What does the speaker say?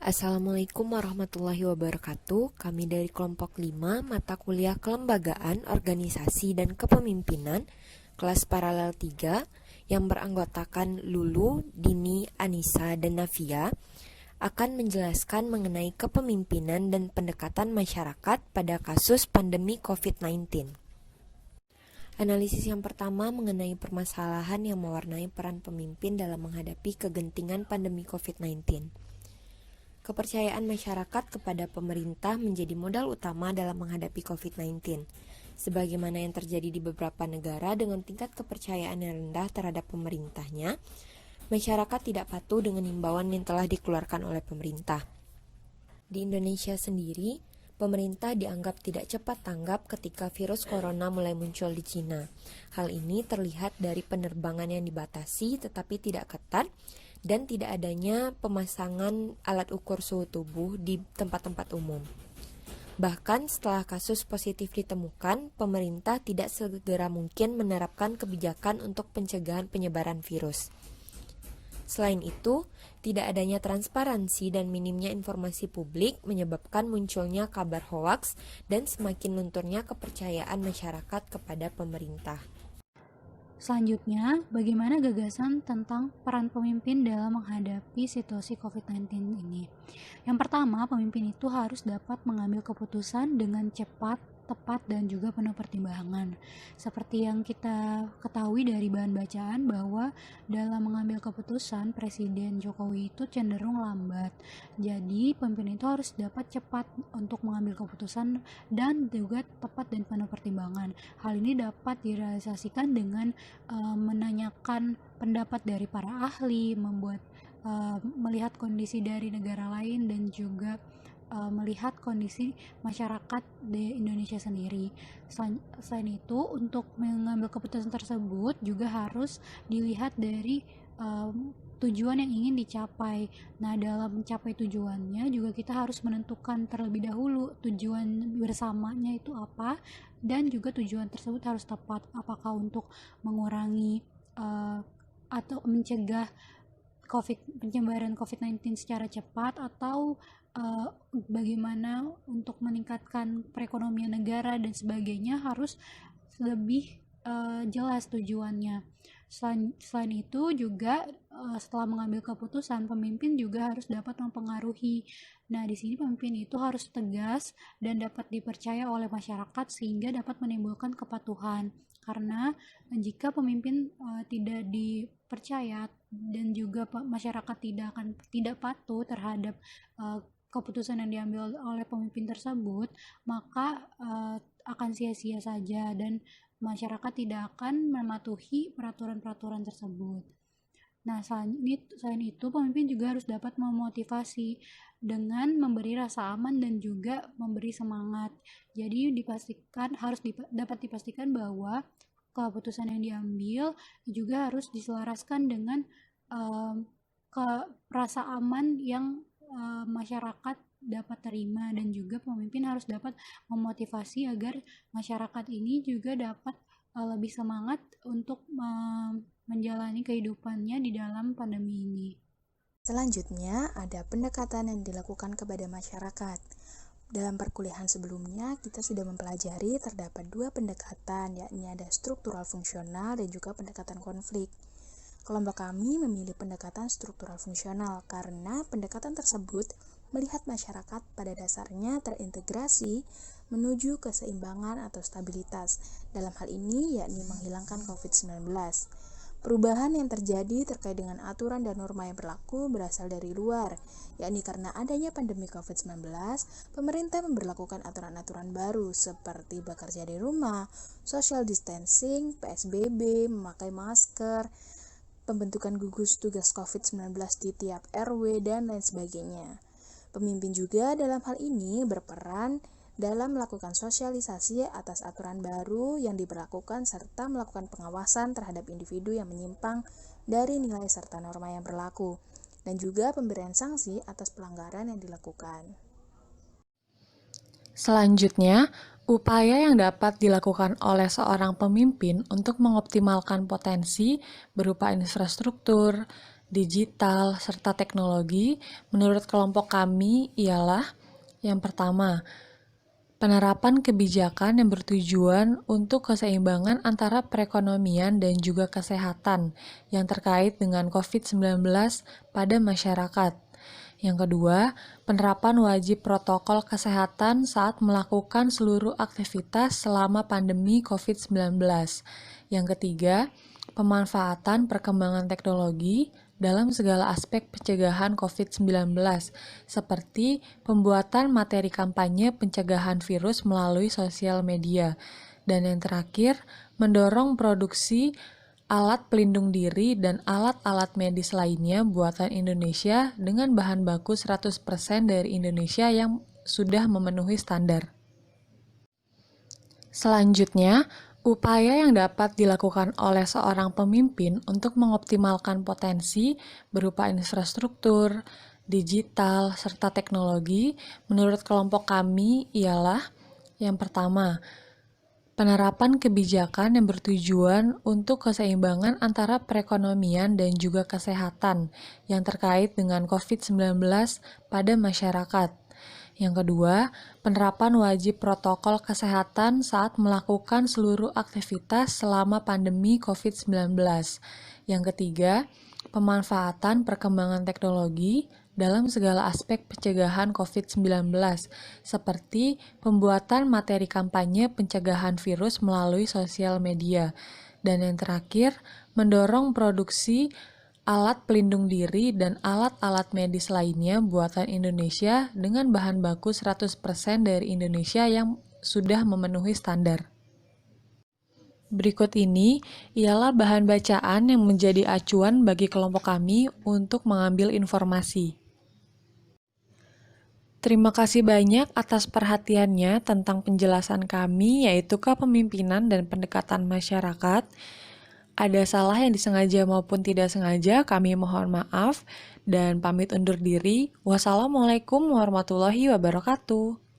Assalamualaikum warahmatullahi wabarakatuh. Kami dari kelompok 5 mata kuliah Kelembagaan, Organisasi, dan Kepemimpinan kelas paralel 3 yang beranggotakan Lulu, Dini, Anissa, dan Navia akan menjelaskan mengenai kepemimpinan dan pendekatan masyarakat pada kasus pandemi COVID-19. Analisis yang pertama mengenai permasalahan yang mewarnai peran pemimpin dalam menghadapi kegentingan pandemi COVID-19. Kepercayaan masyarakat kepada pemerintah menjadi modal utama dalam menghadapi COVID-19, sebagaimana yang terjadi di beberapa negara dengan tingkat kepercayaan yang rendah terhadap pemerintahnya. Masyarakat tidak patuh dengan himbauan yang telah dikeluarkan oleh pemerintah. Di Indonesia sendiri, pemerintah dianggap tidak cepat tanggap ketika virus corona mulai muncul di Cina. Hal ini terlihat dari penerbangan yang dibatasi tetapi tidak ketat dan tidak adanya pemasangan alat ukur suhu tubuh di tempat-tempat umum. Bahkan setelah kasus positif ditemukan, pemerintah tidak segera mungkin menerapkan kebijakan untuk pencegahan penyebaran virus. Selain itu, tidak adanya transparansi dan minimnya informasi publik menyebabkan munculnya kabar hoaks dan semakin lunturnya kepercayaan masyarakat kepada pemerintah. Selanjutnya, bagaimana gagasan tentang peran pemimpin dalam menghadapi situasi COVID-19 ini? Yang pertama, pemimpin itu harus dapat mengambil keputusan dengan cepat, tepat, dan juga penuh pertimbangan. Seperti yang kita ketahui dari bahan bacaan bahwa dalam mengambil keputusan, Presiden Jokowi itu cenderung lambat. Jadi, pemimpin itu harus dapat cepat untuk mengambil keputusan dan juga tepat dan penuh pertimbangan. Hal ini dapat direalisasikan dengan menanyakan pendapat dari para ahli, melihat kondisi dari negara lain dan juga melihat kondisi masyarakat di Indonesia sendiri. Selain itu, untuk mengambil keputusan tersebut juga harus dilihat dari tujuan yang ingin dicapai. Nah, dalam mencapai tujuannya juga kita harus menentukan terlebih dahulu tujuan bersamanya itu apa, dan juga tujuan tersebut harus tepat. Apakah untuk mengurangi atau mencegah penyebaran COVID-19 secara cepat, atau bagaimana untuk meningkatkan perekonomian negara dan sebagainya, harus lebih jelas tujuannya. Selain itu juga setelah mengambil keputusan, pemimpin juga harus dapat mempengaruhi. Nah, di sini pemimpin itu harus tegas dan dapat dipercaya oleh masyarakat sehingga dapat menimbulkan kepatuhan. Karena jika pemimpin tidak dipercaya dan juga masyarakat tidak patuh terhadap keputusan yang diambil oleh pemimpin tersebut, maka akan sia-sia saja dan masyarakat tidak akan mematuhi peraturan-peraturan tersebut. Nah, selain itu pemimpin juga harus dapat memotivasi dengan memberi rasa aman dan juga memberi semangat. Jadi dapat dipastikan bahwa keputusan yang diambil juga harus diselaraskan dengan rasa aman yang masyarakat dapat terima, dan juga pemimpin harus dapat memotivasi agar masyarakat ini juga dapat lebih semangat untuk menjalani kehidupannya di dalam pandemi ini. Selanjutnya, ada pendekatan yang dilakukan kepada masyarakat. Dalam perkuliahan sebelumnya, kita sudah mempelajari terdapat dua pendekatan, yakni ada struktural fungsional dan juga pendekatan konflik. Kelompok kami memilih pendekatan struktural fungsional karena pendekatan tersebut melihat masyarakat pada dasarnya terintegrasi menuju keseimbangan atau stabilitas. Dalam hal ini yakni menghilangkan COVID-19. Perubahan yang terjadi terkait dengan aturan dan norma yang berlaku berasal dari luar, yakni karena adanya pandemi COVID-19, pemerintah memberlakukan aturan-aturan baru seperti bekerja di rumah, social distancing, PSBB, memakai masker, pembentukan gugus tugas COVID-19 di tiap RW, dan lain sebagainya. Pemimpin juga dalam hal ini berperan dalam melakukan sosialisasi atas aturan baru yang diberlakukan serta melakukan pengawasan terhadap individu yang menyimpang dari nilai serta norma yang berlaku, dan juga pemberian sanksi atas pelanggaran yang dilakukan. Selanjutnya, upaya yang dapat dilakukan oleh seorang pemimpin untuk mengoptimalkan potensi berupa infrastruktur, digital, serta teknologi menurut kelompok kami ialah yang pertama, penerapan kebijakan yang bertujuan untuk keseimbangan antara perekonomian dan juga kesehatan yang terkait dengan COVID-19 pada masyarakat. Yang kedua, penerapan wajib protokol kesehatan saat melakukan seluruh aktivitas selama pandemi COVID-19. Yang ketiga, pemanfaatan perkembangan teknologi dalam segala aspek pencegahan COVID-19, seperti pembuatan materi kampanye pencegahan virus melalui sosial media. Dan yang terakhir, mendorong produksi alat pelindung diri dan alat-alat medis lainnya buatan Indonesia dengan bahan baku 100% dari Indonesia yang sudah memenuhi standar. Selanjutnya, upaya yang dapat dilakukan oleh seorang pemimpin untuk mengoptimalkan potensi berupa infrastruktur, digital, serta teknologi menurut kelompok kami ialah yang pertama, penerapan kebijakan yang bertujuan untuk keseimbangan antara perekonomian dan juga kesehatan yang terkait dengan COVID-19 pada masyarakat. Yang kedua, penerapan wajib protokol kesehatan saat melakukan seluruh aktivitas selama pandemi COVID-19. Yang ketiga, pemanfaatan perkembangan teknologi dalam segala aspek pencegahan COVID-19, seperti pembuatan materi kampanye pencegahan virus melalui sosial media. Dan yang terakhir, mendorong produksi alat pelindung diri dan alat-alat medis lainnya buatan Indonesia dengan bahan baku 100% dari Indonesia yang sudah memenuhi standar. Berikut ini ialah bahan bacaan yang menjadi acuan bagi kelompok kami untuk mengambil informasi. Terima kasih banyak atas perhatiannya tentang penjelasan kami, yaitu kepemimpinan dan pendekatan masyarakat. Ada salah yang disengaja maupun tidak sengaja, kami mohon maaf dan pamit undur diri. Wassalamualaikum warahmatullahi wabarakatuh.